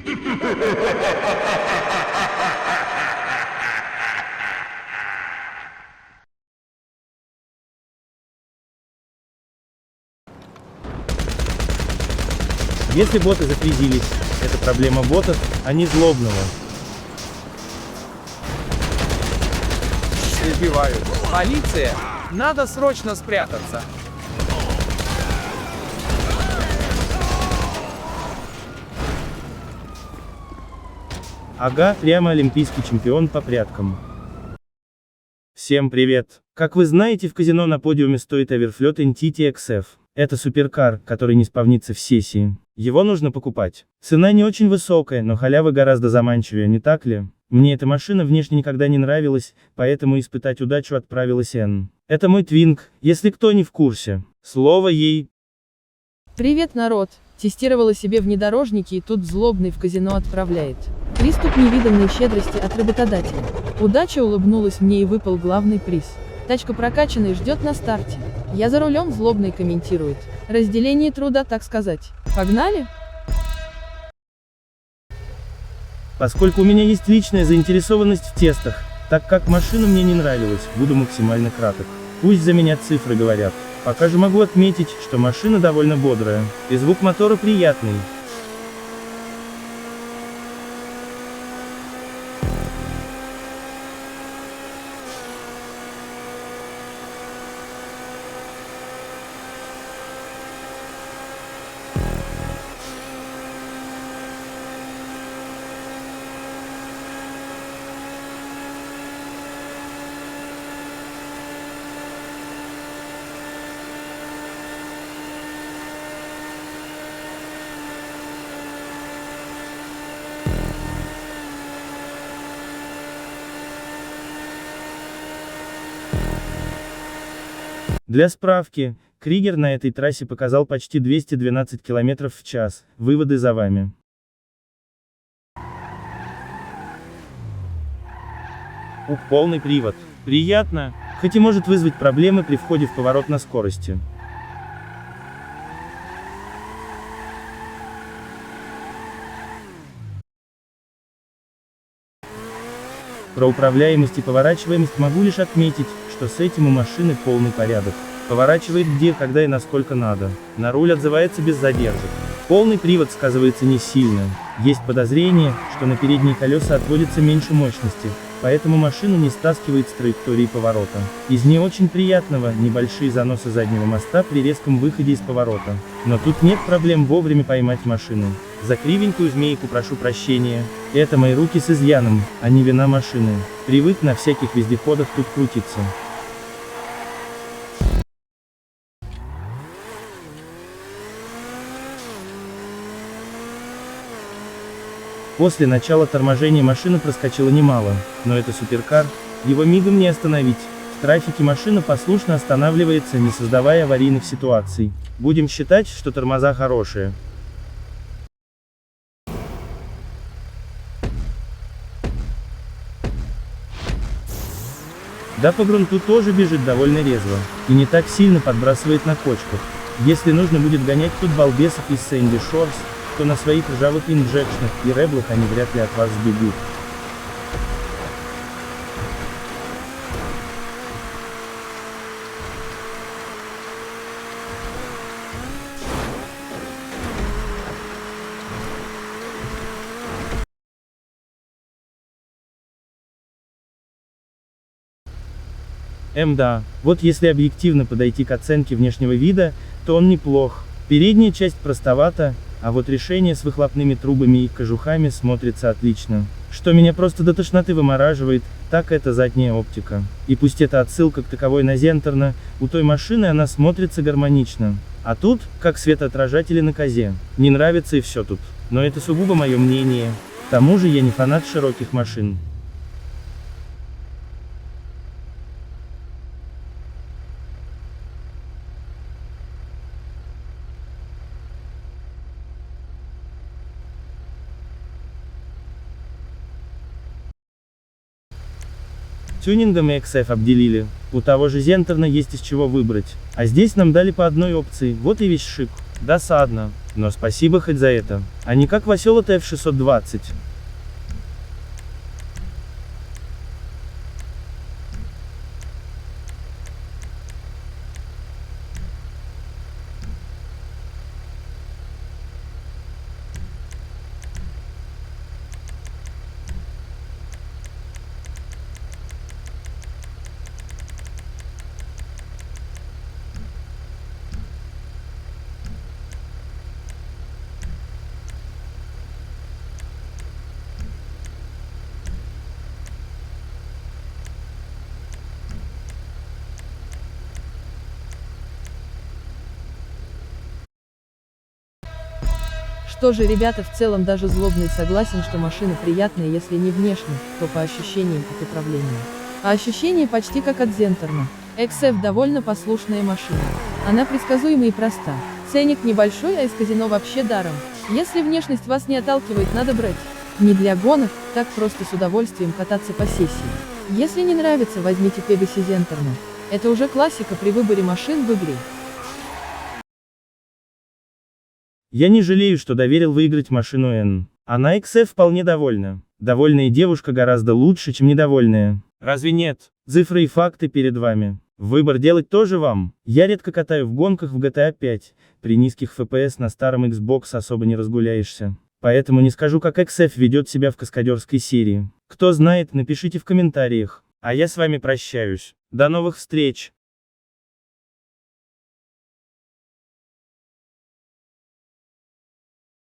Если боты запиздились, это проблема ботов, а не злобного. Убивают. Полиция! Надо срочно спрятаться. Ага, прямо олимпийский чемпион по пряткам. Всем привет! Как вы знаете, в казино на подиуме стоит Everflot Entity XF. Это суперкар, который не спавнится в сессии. Его нужно покупать. Цена не очень высокая, но халява гораздо заманчивее, не так ли? Мне эта машина внешне никогда не нравилась, поэтому испытать удачу отправилась Н. Это мой твинг, если кто не в курсе. Слово ей. Привет, народ! Тестировала себе внедорожники и тут злобный в казино отправляет. Приступ невиданной щедрости от работодателя. Удача улыбнулась мне и выпал главный приз. Тачка прокачана и ждет на старте. Я за рулем, злобный комментирует. Разделение труда, так сказать. Погнали? Поскольку у меня есть личная заинтересованность в тестах, так как машина мне не нравилась, буду максимально краток. Пусть за меня цифры говорят. Пока же могу отметить, что машина довольно бодрая, и звук мотора приятный. Для справки, Кригер на этой трассе показал почти 212 км в час, выводы за вами. Ух, полный привод. Приятно, хоть и может вызвать проблемы при входе в поворот на скорости. Про управляемость и поворачиваемость могу лишь отметить, что с этим у машины полный порядок. Поворачивает где, когда и насколько надо. На руль отзывается без задержек. Полный привод сказывается не сильно. Есть подозрение, что на передние колеса отводится меньше мощности, поэтому машина не стаскивает с траектории поворота. Из не очень приятного, небольшие заносы заднего моста при резком выходе из поворота. Но тут нет проблем вовремя поймать машину. За кривенькую змейку прошу прощения. Это мои руки с изъяном, а не вина машины. Привык на всяких вездеходах тут крутиться. После начала торможения машина проскочила немало, но это суперкар, его мигом не остановить. В трафике машина послушно останавливается, не создавая аварийных ситуаций. Будем считать, что тормоза хорошие. Да, по грунту тоже бежит довольно резво, и не так сильно подбрасывает на кочках. Если нужно будет гонять тут балбесов из Sandy Shores, то на своих ржавых инжекшнах и реблах они вряд ли от вас сбегут. Да, вот если объективно подойти к оценке внешнего вида, то он неплох. Передняя часть простовата, а вот решение с выхлопными трубами и кожухами смотрится отлично. Что меня просто до тошноты вымораживает, так это задняя оптика. И пусть это отсылка к таковой на Зентерна, у той машины она смотрится гармонично. А тут, как светоотражатели на козе. Не нравится и все тут. Но это сугубо мое мнение. К тому же я не фанат широких машин. Тюнингом XF обделили, у того же Зентерна есть из чего выбрать, а здесь нам дали по одной опции, вот и весь шик. Досадно, но спасибо хоть за это, а не как веселый F620. Что же, ребята, в целом даже злобный согласен, что машина приятная, если не внешне, то по ощущениям от управления. А ощущения почти как от Зентерна. XF довольно послушная машина. Она предсказуема и проста. Ценник небольшой, а из казино вообще даром. Если внешность вас не отталкивает, надо брать. Не для гонок, так просто с удовольствием кататься по сессии. Если не нравится, возьмите Pegassi Зентерна. Это уже классика при выборе машин в игре. Я не жалею, что доверил выиграть машину N. Она XF вполне довольна. Довольная девушка гораздо лучше, чем недовольная. Разве нет? Цифры и факты перед вами. Выбор делать тоже вам. Я редко катаю в гонках в GTA 5. При низких FPS на старом Xbox особо не разгуляешься. Поэтому не скажу, как XF ведет себя в каскадерской серии. Кто знает, напишите в комментариях. А я с вами прощаюсь. До новых встреч!